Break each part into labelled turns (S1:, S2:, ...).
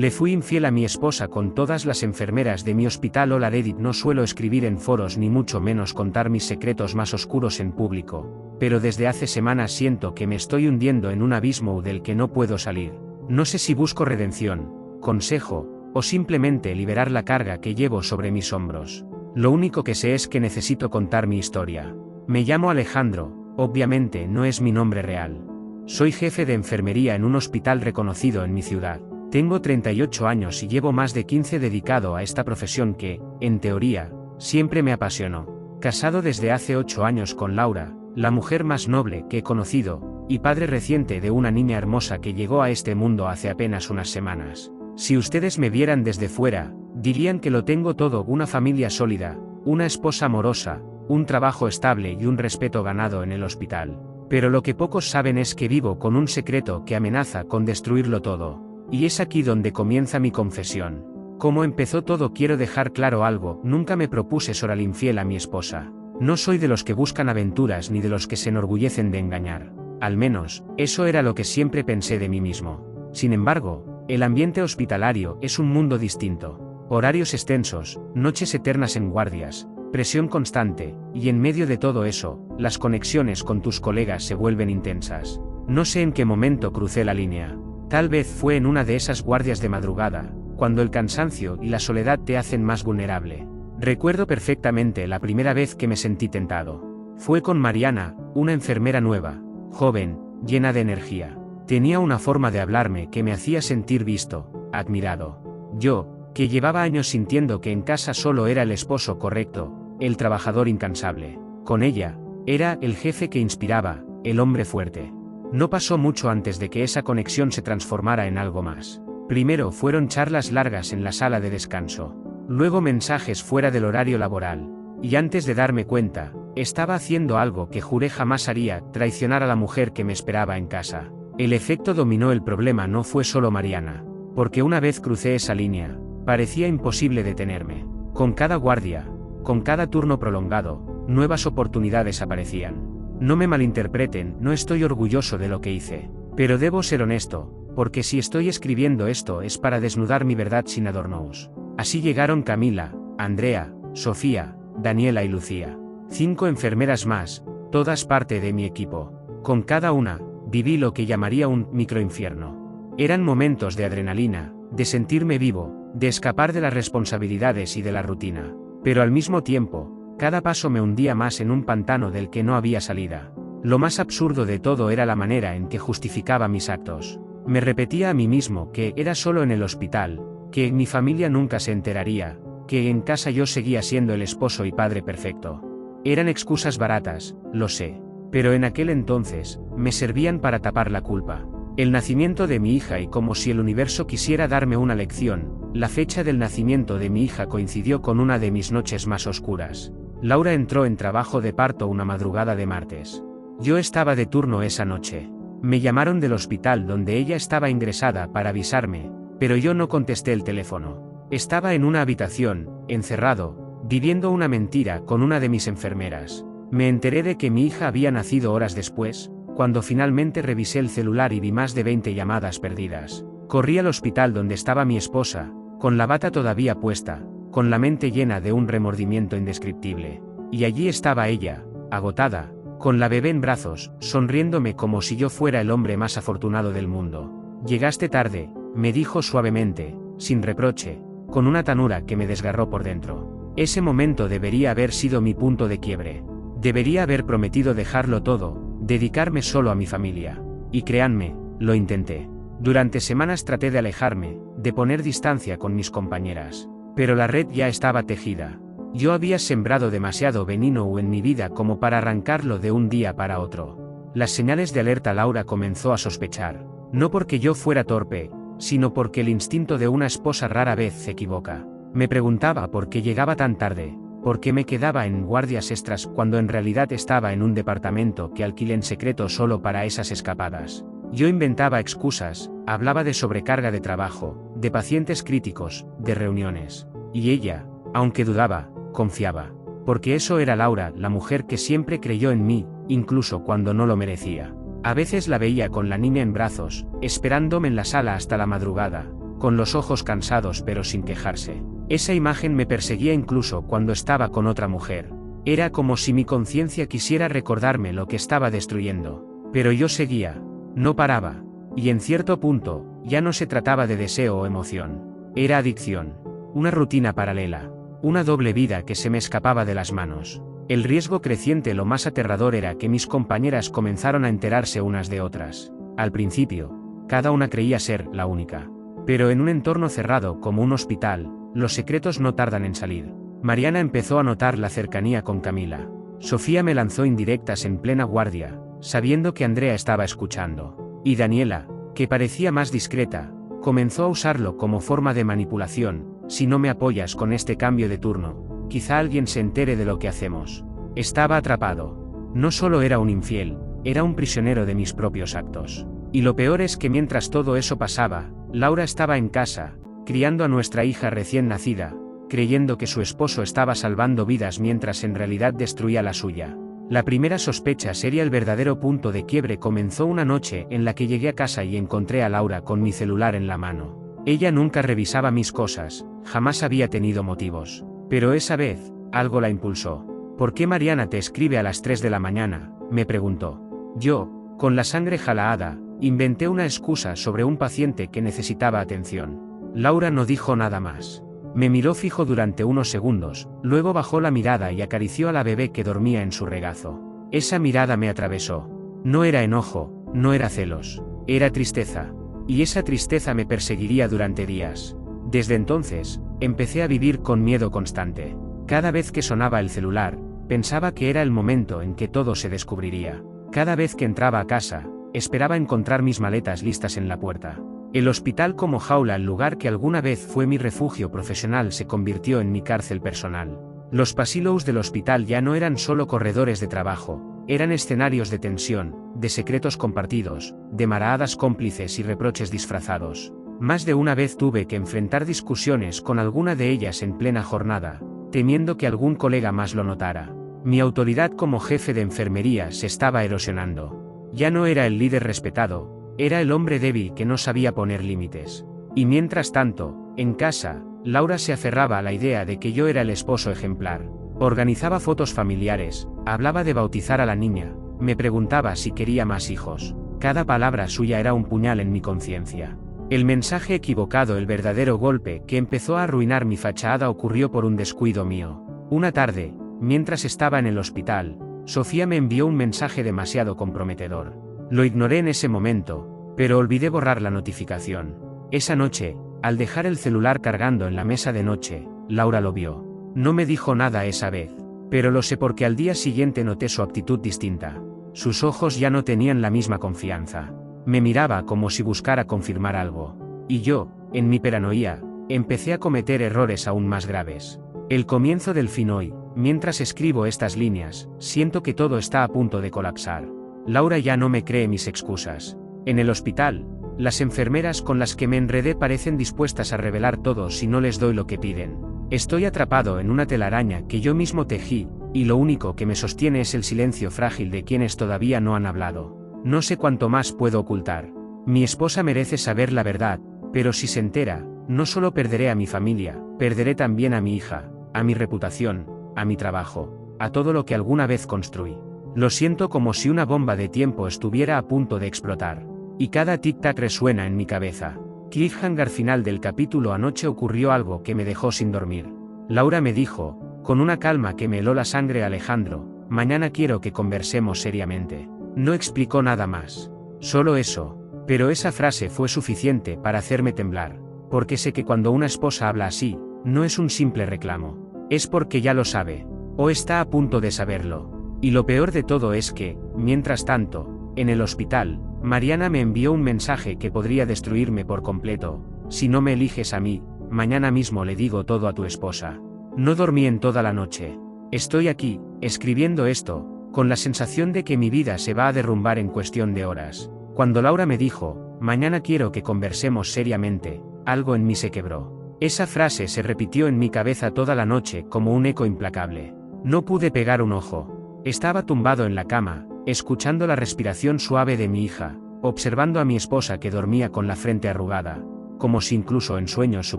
S1: Le fui infiel a mi esposa con todas las enfermeras de mi hospital. Hola Reddit, no suelo escribir en foros ni mucho menos contar mis secretos más oscuros en público, pero desde hace semanas siento que me estoy hundiendo en un abismo del que no puedo salir. No sé si busco redención, consejo, o simplemente liberar la carga que llevo sobre mis hombros. Lo único que sé es que necesito contar mi historia. Me llamo Alejandro, obviamente no es mi nombre real. Soy jefe de enfermería en un hospital reconocido en mi ciudad. Tengo 38 años y llevo más de 15 dedicado a esta profesión que, en teoría, siempre me apasionó. Casado desde hace 8 años con Laura, la mujer más noble que he conocido, y padre reciente de una niña hermosa que llegó a este mundo hace apenas unas semanas. Si ustedes me vieran desde fuera, dirían que lo tengo todo: una familia sólida, una esposa amorosa, un trabajo estable y un respeto ganado en el hospital. Pero lo que pocos saben es que vivo con un secreto que amenaza con destruirlo todo. Y es aquí donde comienza mi confesión. ¿Cómo empezó todo? Quiero dejar claro algo: nunca me propuse ser el infiel a mi esposa. No soy de los que buscan aventuras ni de los que se enorgullecen de engañar. Al menos, eso era lo que siempre pensé de mí mismo. Sin embargo, el ambiente hospitalario es un mundo distinto. Horarios extensos, noches eternas en guardias, presión constante, y en medio de todo eso, las conexiones con tus colegas se vuelven intensas. No sé en qué momento crucé la línea. Tal vez fue en una de esas guardias de madrugada, cuando el cansancio y la soledad te hacen más vulnerable. Recuerdo perfectamente la primera vez que me sentí tentado. Fue con Mariana, una enfermera nueva, joven, llena de energía. Tenía una forma de hablarme que me hacía sentir visto, admirado. Yo, que llevaba años sintiendo que en casa solo era el esposo correcto, el trabajador incansable. Con ella, era el jefe que inspiraba, el hombre fuerte. No pasó mucho antes de que esa conexión se transformara en algo más. Primero fueron charlas largas en la sala de descanso. Luego mensajes fuera del horario laboral. Y antes de darme cuenta, estaba haciendo algo que juré jamás haría: traicionar a la mujer que me esperaba en casa. El efecto dominó. El problema no fue solo Mariana. Porque una vez crucé esa línea, parecía imposible detenerme. Con cada guardia, con cada turno prolongado, nuevas oportunidades aparecían. No me malinterpreten, no estoy orgulloso de lo que hice. Pero debo ser honesto, porque si estoy escribiendo esto es para desnudar mi verdad sin adornos. Así llegaron Camila, Andrea, Sofía, Daniela y Lucía. 5 enfermeras más, todas parte de mi equipo. Con cada una, viví lo que llamaría un microinfierno. Eran momentos de adrenalina, de sentirme vivo, de escapar de las responsabilidades y de la rutina. Pero al mismo tiempo, cada paso me hundía más en un pantano del que no había salida. Lo más absurdo de todo era la manera en que justificaba mis actos. Me repetía a mí mismo que era solo en el hospital, que mi familia nunca se enteraría, que en casa yo seguía siendo el esposo y padre perfecto. Eran excusas baratas, lo sé. Pero en aquel entonces, me servían para tapar la culpa. El nacimiento de mi hija, y como si el universo quisiera darme una lección, la fecha del nacimiento de mi hija coincidió con una de mis noches más oscuras. Laura entró en trabajo de parto una madrugada de martes. Yo estaba de turno esa noche. Me llamaron del hospital donde ella estaba ingresada para avisarme, pero yo no contesté el teléfono. Estaba en una habitación, encerrado, viviendo una mentira con una de mis enfermeras. Me enteré de que mi hija había nacido horas después, cuando finalmente revisé el celular y vi más de 20 llamadas perdidas. Corrí al hospital donde estaba mi esposa, con la bata todavía puesta, con la mente llena de un remordimiento indescriptible. Y allí estaba ella, agotada, con la bebé en brazos, sonriéndome como si yo fuera el hombre más afortunado del mundo. Llegaste tarde, me dijo suavemente, sin reproche, con una ternura que me desgarró por dentro. Ese momento debería haber sido mi punto de quiebre. Debería haber prometido dejarlo todo, dedicarme solo a mi familia. Y créanme, lo intenté. Durante semanas traté de alejarme, de poner distancia con mis compañeras. Pero la red ya estaba tejida. Yo había sembrado demasiado veneno en mi vida como para arrancarlo de un día para otro. Las señales de alerta. Laura comenzó a sospechar. No porque yo fuera torpe, sino porque el instinto de una esposa rara vez se equivoca. Me preguntaba por qué llegaba tan tarde, por qué me quedaba en guardias extras cuando en realidad estaba en un departamento que alquilé en secreto solo para esas escapadas. Yo inventaba excusas, hablaba de sobrecarga de trabajo, de pacientes críticos, de reuniones. Y ella, aunque dudaba, confiaba. Porque eso era Laura, la mujer que siempre creyó en mí, incluso cuando no lo merecía. A veces la veía con la niña en brazos, esperándome en la sala hasta la madrugada. con los ojos cansados pero sin quejarse. Esa imagen me perseguía incluso cuando estaba con otra mujer. Era como si mi conciencia quisiera recordarme lo que estaba destruyendo. Pero yo seguía. No paraba. Y en cierto punto, ya no se trataba de deseo o emoción. Era adicción. Una rutina paralela. Una doble vida que se me escapaba de las manos. El riesgo creciente, lo más aterrador, era que mis compañeras comenzaron a enterarse unas de otras. Al principio, cada una creía ser la única. Pero en un entorno cerrado como un hospital, los secretos no tardan en salir. Mariana empezó a notar la cercanía con Camila. Sofía me lanzó indirectas en plena guardia, sabiendo que Andrea estaba escuchando. Y Daniela, que parecía más discreta, comenzó a usarlo como forma de manipulación. Si no me apoyas con este cambio de turno, quizá alguien se entere de lo que hacemos. Estaba atrapado. No solo era un infiel, era un prisionero de mis propios actos. Y lo peor es que mientras todo eso pasaba, Laura estaba en casa, criando a nuestra hija recién nacida, creyendo que su esposo estaba salvando vidas mientras en realidad destruía la suya. La primera sospecha sería el verdadero punto de quiebre. Comenzó una noche en la que llegué a casa y encontré a Laura con mi celular en la mano. Ella nunca revisaba mis cosas, jamás había tenido motivos. Pero esa vez, algo la impulsó. ¿Por qué Mariana te escribe a las 3 de la mañana?, me preguntó. Yo, con la sangre jalada, inventé una excusa sobre un paciente que necesitaba atención. Laura no dijo nada más. Me miró fijo durante unos segundos, luego bajó la mirada y acarició a la bebé que dormía en su regazo. Esa mirada me atravesó. No era enojo, no era celos, era tristeza. Y esa tristeza me perseguiría durante días. Desde entonces, empecé a vivir con miedo constante. Cada vez que sonaba el celular, pensaba que era el momento en que todo se descubriría. Cada vez que entraba a casa, esperaba encontrar mis maletas listas en la puerta. El hospital como jaula, el lugar que alguna vez fue mi refugio profesional, se convirtió en mi cárcel personal. Los pasillos del hospital ya no eran solo corredores de trabajo, eran escenarios de tensión, de secretos compartidos, de maradas cómplices y reproches disfrazados. Más de una vez tuve que enfrentar discusiones con alguna de ellas en plena jornada, temiendo que algún colega más lo notara. Mi autoridad como jefe de enfermería se estaba erosionando. Ya no era el líder respetado, era el hombre débil que no sabía poner límites. Y mientras tanto, en casa, Laura se aferraba a la idea de que yo era el esposo ejemplar. Organizaba fotos familiares, hablaba de bautizar a la niña, me preguntaba si quería más hijos. Cada palabra suya era un puñal en mi conciencia. El mensaje equivocado, el verdadero golpe que empezó a arruinar mi fachada, ocurrió por un descuido mío. Una tarde, mientras estaba en el hospital, Sofía me envió un mensaje demasiado comprometedor. Lo ignoré en ese momento, pero olvidé borrar la notificación. Esa noche, al dejar el celular cargando en la mesa de noche, Laura lo vio. No me dijo nada esa vez, pero lo sé porque al día siguiente noté su actitud distinta. Sus ojos ya no tenían la misma confianza. Me miraba como si buscara confirmar algo. Y yo, en mi paranoia, empecé a cometer errores aún más graves. El comienzo del fin hoy, mientras escribo estas líneas, siento que todo está a punto de colapsar. Laura ya no me cree mis excusas. En el hospital, las enfermeras con las que me enredé parecen dispuestas a revelar todo si no les doy lo que piden. Estoy atrapado en una telaraña que yo mismo tejí, y lo único que me sostiene es el silencio frágil de quienes todavía no han hablado. No sé cuánto más puedo ocultar. Mi esposa merece saber la verdad, pero si se entera, no solo perderé a mi familia, perderé también a mi hija, a mi reputación, a mi trabajo, a todo lo que alguna vez construí. Lo siento como si una bomba de tiempo estuviera a punto de explotar. Y cada tic-tac resuena en mi cabeza. Cliffhanger final del capítulo. Anoche ocurrió algo que me dejó sin dormir. Laura me dijo, con una calma que me heló la sangre: Alejandro, mañana quiero que conversemos seriamente. No explicó nada más. Solo eso. Pero esa frase fue suficiente para hacerme temblar. Porque sé que cuando una esposa habla así, no es un simple reclamo. Es porque ya lo sabe. O está a punto de saberlo. Y lo peor de todo es que, mientras tanto, en el hospital, Mariana me envió un mensaje que podría destruirme por completo. Si no me eliges a mí, mañana mismo le digo todo a tu esposa. No dormí en toda la noche. Estoy aquí, escribiendo esto, con la sensación de que mi vida se va a derrumbar en cuestión de horas. Cuando Laura me dijo, mañana quiero que conversemos seriamente, algo en mí se quebró. Esa frase se repitió en mi cabeza toda la noche como un eco implacable. No pude pegar un ojo. Estaba tumbado en la cama, escuchando la respiración suave de mi hija, observando a mi esposa que dormía con la frente arrugada. como si incluso en sueños su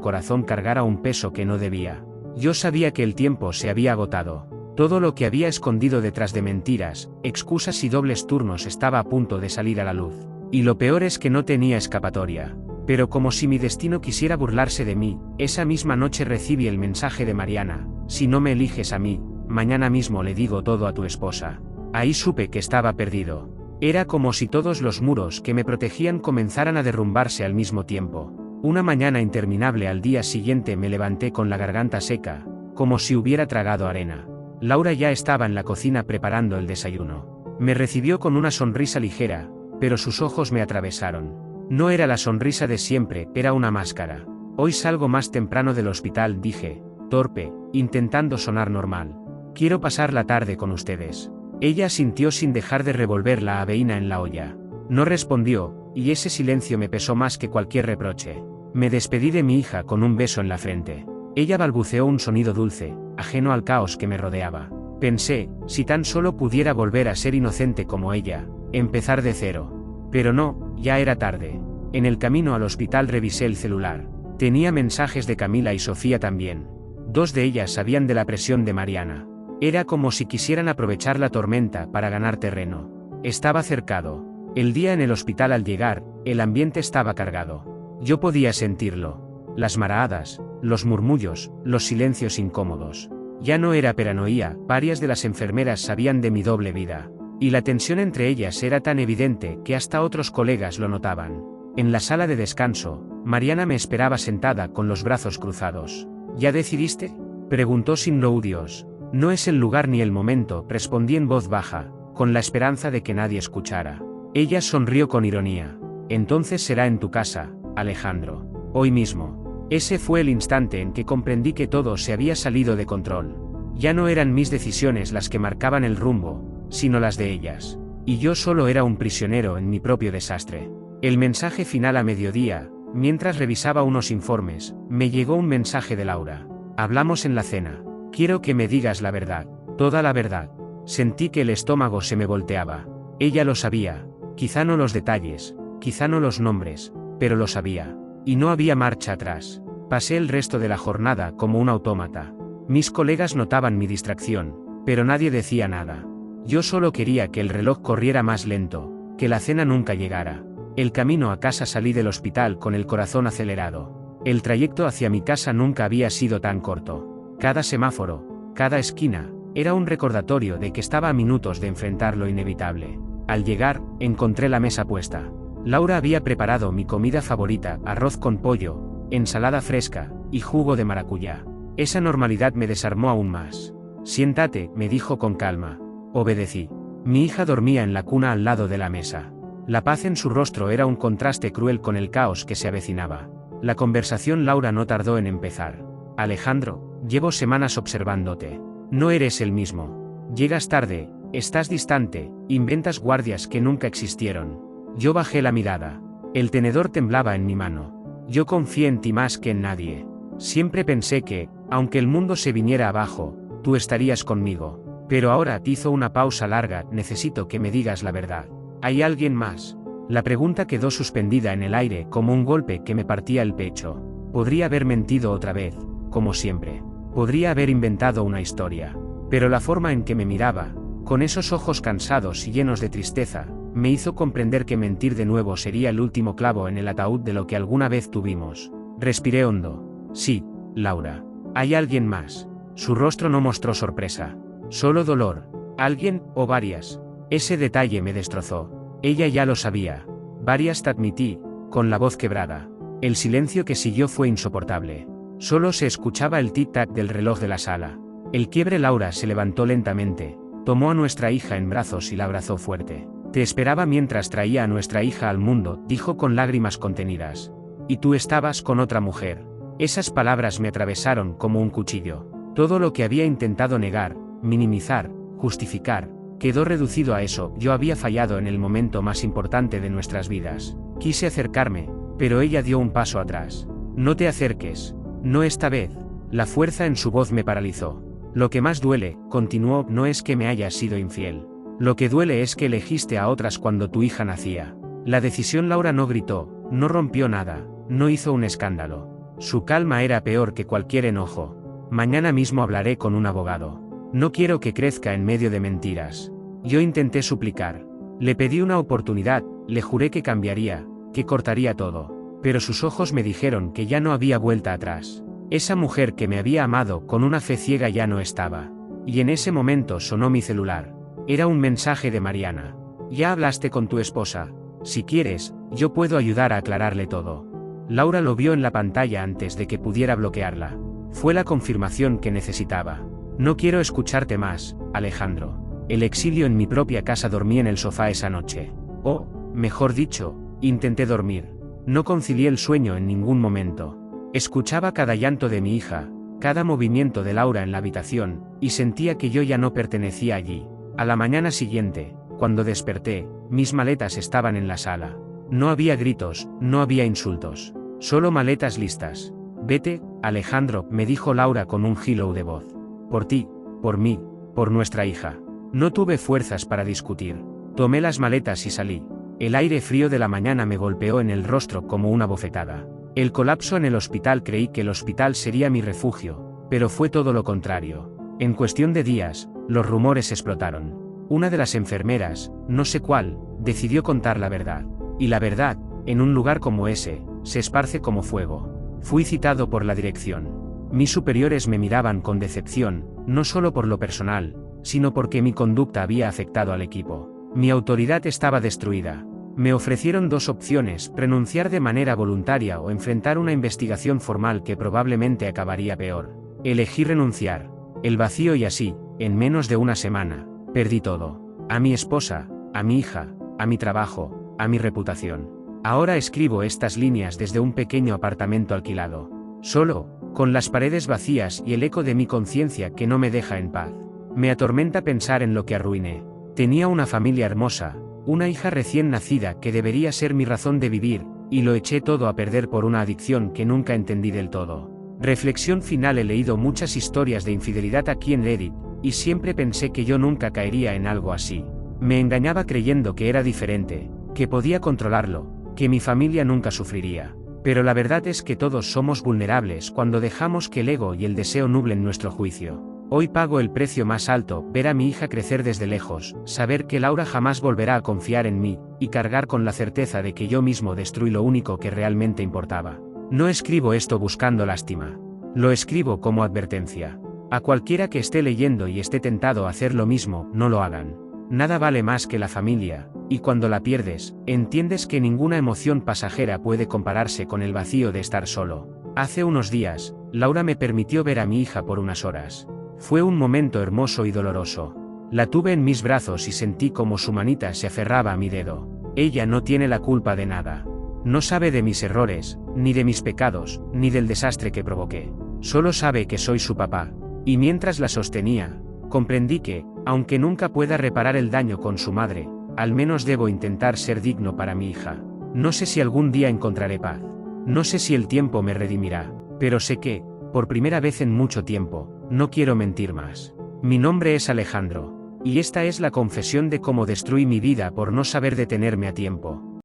S1: corazón cargara un peso que no debía. Yo sabía que el tiempo se había agotado. Todo lo que había escondido detrás de mentiras, excusas y dobles turnos estaba a punto de salir a la luz. Y lo peor es que no tenía escapatoria. Pero como si mi destino quisiera burlarse de mí, esa misma noche recibí el mensaje de Mariana: si no me eliges a mí, mañana mismo le digo todo a tu esposa. Ahí supe que estaba perdido. Era como si todos los muros que me protegían comenzaran a derrumbarse al mismo tiempo. Una mañana interminable al día siguiente me levanté con la garganta seca, como si hubiera tragado arena. Laura ya estaba en la cocina preparando el desayuno. Me recibió con una sonrisa ligera, pero sus ojos me atravesaron. No era la sonrisa de siempre, era una máscara. Hoy salgo más temprano del hospital, dije, torpe, intentando sonar normal. Quiero pasar la tarde con ustedes. Ella asintió sin dejar de revolver la aveína en la olla. No respondió, y ese silencio me pesó más que cualquier reproche. Me despedí de mi hija con un beso en la frente. Ella balbuceó un sonido dulce, ajeno al caos que me rodeaba. Pensé, si tan solo pudiera volver a ser inocente como ella, empezar de cero. Pero no, ya era tarde. En el camino al hospital revisé el celular. Tenía mensajes de Camila y Sofía también. 2 de ellas sabían de la presión de Mariana. Era como si quisieran aprovechar la tormenta para ganar terreno. Estaba cercado. El día en el hospital al llegar, el ambiente estaba cargado. Yo podía sentirlo. Las maraadas, los murmullos, los silencios incómodos. Ya no era paranoia, varias de las enfermeras sabían de mi doble vida. Y la tensión entre ellas era tan evidente que hasta otros colegas lo notaban. En la sala de descanso, Mariana me esperaba sentada con los brazos cruzados. ¿Ya decidiste?, preguntó sin laudios. No es el lugar ni el momento, respondí en voz baja, con la esperanza de que nadie escuchara. Ella sonrió con ironía. Entonces será en tu casa, Alejandro. Hoy mismo. Ese fue el instante en que comprendí que todo se había salido de control. Ya no eran mis decisiones las que marcaban el rumbo, sino las de ellas. Y yo solo era un prisionero en mi propio desastre. El mensaje final a mediodía, mientras revisaba unos informes, me llegó un mensaje de Laura. Hablamos en la cena. Quiero que me digas la verdad, toda la verdad. Sentí que el estómago se me volteaba. Ella lo sabía, quizá no los detalles, quizá no los nombres, pero lo sabía. Y no había marcha atrás. Pasé el resto de la jornada como un autómata. Mis colegas notaban mi distracción, pero nadie decía nada. Yo solo quería que el reloj corriera más lento, que la cena nunca llegara. El camino a casa salí del hospital con el corazón acelerado. El trayecto hacia mi casa nunca había sido tan corto. Cada semáforo, cada esquina, era un recordatorio de que estaba a minutos de enfrentar lo inevitable. Al llegar, encontré la mesa puesta. Laura había preparado mi comida favorita, arroz con pollo, ensalada fresca, y jugo de maracuyá. Esa normalidad me desarmó aún más. Siéntate, me dijo con calma. Obedecí. Mi hija dormía en la cuna al lado de la mesa. La paz en su rostro era un contraste cruel con el caos que se avecinaba. La conversación Laura no tardó en empezar. Alejandro, llevo semanas observándote. No eres el mismo. Llegas tarde, estás distante, inventas guardias que nunca existieron. Yo bajé la mirada. El tenedor temblaba en mi mano. Yo confié en ti más que en nadie. Siempre pensé que, aunque el mundo se viniera abajo, tú estarías conmigo. Pero ahora, hizo una pausa larga, necesito que me digas la verdad. ¿Hay alguien más? La pregunta quedó suspendida en el aire como un golpe que me partía el pecho. Podría haber mentido otra vez, como siempre. Podría haber inventado una historia. Pero la forma en que me miraba, con esos ojos cansados y llenos de tristeza, me hizo comprender que mentir de nuevo sería el último clavo en el ataúd de lo que alguna vez tuvimos. Respiré hondo. Sí, Laura. ¿Hay alguien más? Su rostro no mostró sorpresa. Solo dolor. ¿Alguien, o varias? Ese detalle me destrozó. Ella ya lo sabía. Varias, te admití, con la voz quebrada. El silencio que siguió fue insoportable. Solo se escuchaba el tic-tac del reloj de la sala. El quiebre. Laura se levantó lentamente, tomó a nuestra hija en brazos y la abrazó fuerte. Te esperaba mientras traía a nuestra hija al mundo, dijo con lágrimas contenidas. Y tú estabas con otra mujer. Esas palabras me atravesaron como un cuchillo. Todo lo que había intentado negar, minimizar, justificar, quedó reducido a eso. Yo había fallado en el momento más importante de nuestras vidas. Quise acercarme, pero ella dio un paso atrás. No te acerques. No esta vez. La fuerza en su voz me paralizó. Lo que más duele, continuó, no es que me hayas sido infiel. Lo que duele es que elegiste a otras cuando tu hija nacía. La decisión. Laura no gritó, no rompió nada, No hizo un escándalo. Su calma era peor que cualquier enojo. Mañana mismo hablaré con un abogado. No quiero que crezca en medio de mentiras. Yo intenté suplicar. Le pedí una oportunidad, le juré que cambiaría, que cortaría todo. Pero sus ojos me dijeron que ya no había vuelta atrás. Esa mujer que me había amado con una fe ciega ya no estaba. Y en ese momento sonó mi celular. Era un mensaje de Mariana. Ya hablaste con tu esposa. Si quieres, yo puedo ayudar a aclararle todo. Laura lo vio en la pantalla antes de que pudiera bloquearla. Fue la confirmación que necesitaba. No quiero escucharte más, Alejandro. El exilio en mi propia casa. Dormí en el sofá esa noche. O, mejor dicho, intenté dormir. No concilié el sueño en ningún momento. Escuchaba cada llanto de mi hija, cada movimiento de Laura en la habitación, y sentía que yo ya no pertenecía allí. A la mañana siguiente, cuando desperté, mis maletas estaban en la sala. No había gritos, no había insultos. Solo maletas listas. Vete, Alejandro, me dijo Laura con un gilo de voz. Por ti, por mí, por nuestra hija. No tuve fuerzas para discutir. Tomé las maletas y salí. El aire frío de la mañana me golpeó en el rostro como una bofetada. El colapso en el hospital. Creí que el hospital sería mi refugio, pero fue todo lo contrario. En cuestión de días, los rumores explotaron. Una de las enfermeras, no sé cuál, decidió contar la verdad. Y la verdad, en un lugar como ese, se esparce como fuego. Fui citado por la dirección. Mis superiores me miraban con decepción, no solo por lo personal, sino porque mi conducta había afectado al equipo. Mi autoridad estaba destruida. Me ofrecieron dos opciones: renunciar de manera voluntaria o enfrentar una investigación formal que probablemente acabaría peor. Elegí renunciar. El vacío, y así, en menos de una semana, perdí todo. A mi esposa, a mi hija, a mi trabajo, a mi reputación. Ahora escribo estas líneas desde un pequeño apartamento alquilado. Solo, con las paredes vacías y el eco de mi conciencia que no me deja en paz. Me atormenta pensar en lo que arruiné. Tenía una familia hermosa, una hija recién nacida que debería ser mi razón de vivir, y lo eché todo a perder por una adicción que nunca entendí del todo. Reflexión final: he leído muchas historias de infidelidad aquí en Reddit, y siempre pensé que yo nunca caería en algo así. Me engañaba creyendo que era diferente, que podía controlarlo, que mi familia nunca sufriría. Pero la verdad es que todos somos vulnerables cuando dejamos que el ego y el deseo nublen nuestro juicio. Hoy pago el precio más alto: ver a mi hija crecer desde lejos, saber que Laura jamás volverá a confiar en mí, y cargar con la certeza de que yo mismo destruí lo único que realmente importaba. No escribo esto buscando lástima. Lo escribo como advertencia. A cualquiera que esté leyendo y esté tentado a hacer lo mismo, no lo hagan. Nada vale más que la familia, y cuando la pierdes, entiendes que ninguna emoción pasajera puede compararse con el vacío de estar solo. Hace unos días, Laura me permitió ver a mi hija por unas horas. Fue un momento hermoso y doloroso. La tuve en mis brazos y sentí como su manita se aferraba a mi dedo. Ella no tiene la culpa de nada. No sabe de mis errores, ni de mis pecados, ni del desastre que provoqué. Solo sabe que soy su papá. Y mientras la sostenía, comprendí que, aunque nunca pueda reparar el daño con su madre, al menos debo intentar ser digno para mi hija. No sé si algún día encontraré paz. No sé si el tiempo me redimirá. Pero sé que, por primera vez en mucho tiempo, no quiero mentir más. Mi nombre es Alejandro. Y esta es la confesión de cómo destruí mi vida por no saber detenerme a tiempo.